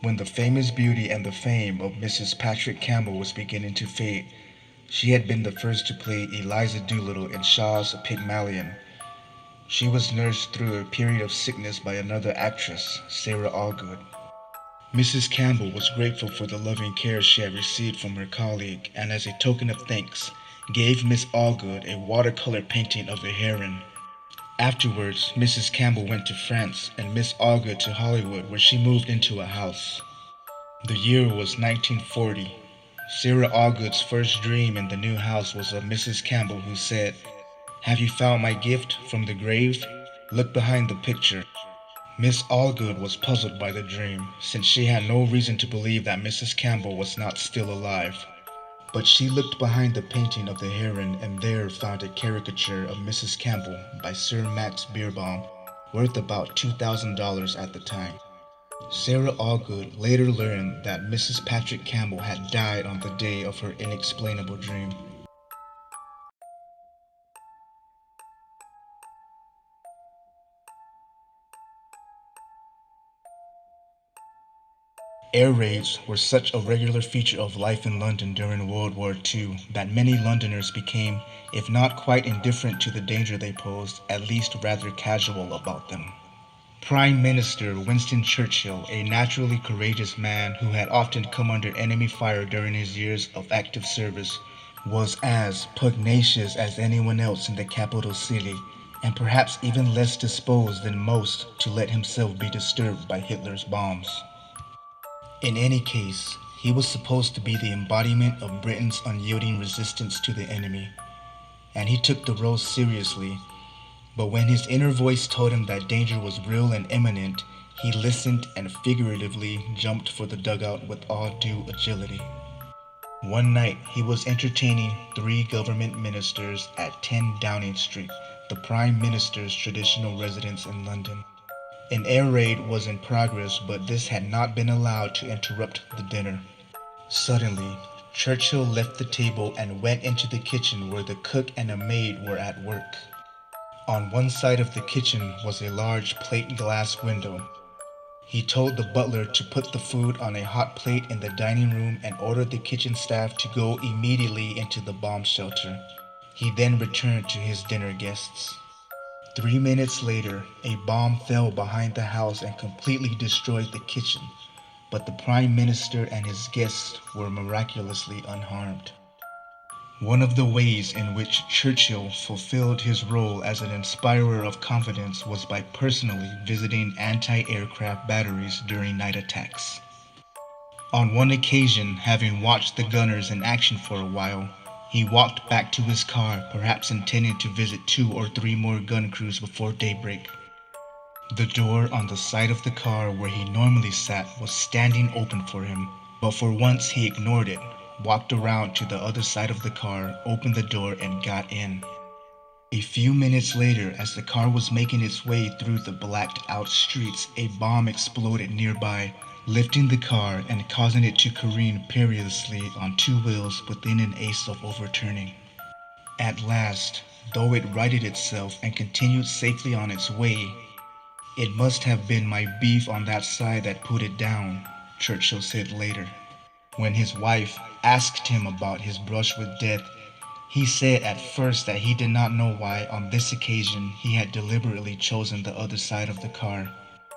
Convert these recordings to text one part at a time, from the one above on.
When the famous beauty and the fame of Mrs. Patrick Campbell was beginning to fade, she had been the first to play Eliza Doolittle in Shaw's Pygmalion. She was nursed through a period of sickness by another actress, Sarah Allgood. Mrs. Campbell was grateful for the loving care she had received from her colleague, and as a token of thanks, gave Miss Allgood a watercolor painting of a heron. Afterwards, Mrs. Campbell went to France and Miss Allgood to Hollywood, where she moved into a house. The year was 1940. Sarah Allgood's first dream in the new house was of Mrs. Campbell, who said, "Have you found my gift from the grave? Look behind the picture." Miss Allgood was puzzled by the dream, since she had no reason to believe that Mrs. Campbell was not still alive. But she looked behind the painting of the heron and there found a caricature of Mrs. Campbell by Sir Max Beerbohm, worth about $2,000 at the time. Sarah Allgood later learned that Mrs. Patrick Campbell had died on the day of her inexplainable dream. Air raids were such a regular feature of life in London during World War II that many Londoners became, if not quite indifferent to the danger they posed, at least rather casual about them. Prime Minister Winston Churchill, a naturally courageous man who had often come under enemy fire during his years of active service, was as pugnacious as anyone else in the capital city, and perhaps even less disposed than most to let himself be disturbed by Hitler's bombs. In any case, he was supposed to be the embodiment of Britain's unyielding resistance to the enemy, and he took the role seriously. But when his inner voice told him that danger was real and imminent, he listened and figuratively jumped for the dugout with all due agility. One night, he was entertaining three government ministers at 10 Downing Street, the Prime Minister's traditional residence in London. An air raid was in progress, but this had not been allowed to interrupt the dinner. Suddenly, Churchill left the table and went into the kitchen where the cook and a maid were at work. On one side of the kitchen was a large plate glass window. He told the butler to put the food on a hot plate in the dining room and ordered the kitchen staff to go immediately into the bomb shelter. He then returned to his dinner guests. 3 minutes later, a bomb fell behind the house and completely destroyed the kitchen, but the Prime Minister and his guests were miraculously unharmed. One of the ways in which Churchill fulfilled his role as an inspirer of confidence was by personally visiting anti-aircraft batteries during night attacks. On one occasion, having watched the gunners in action for a while, he walked back to his car, perhaps intending to visit 2 or 3 more gun crews before daybreak. The door on the side of the car where he normally sat was standing open for him, but for once he ignored it, walked around to the other side of the car, opened the door, and got in. A few minutes later, as the car was making its way through the blacked-out streets, a bomb exploded nearby, lifting the car and causing it to careen perilously on 2 wheels within an ace of overturning. At last, though it righted itself and continued safely on its way, "It must have been my beef on that side that put it down," Churchill said later. When his wife asked him about his brush with death, he said at first that he did not know why on this occasion he had deliberately chosen the other side of the car.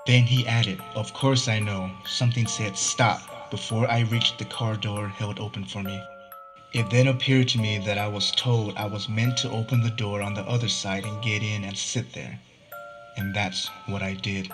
Then he added, "Of course I know." Something said "stop" before I reached the car door held open for me. It then appeared to me that I was told I was meant to open the door on the other side and get in and sit there. And that's what I did.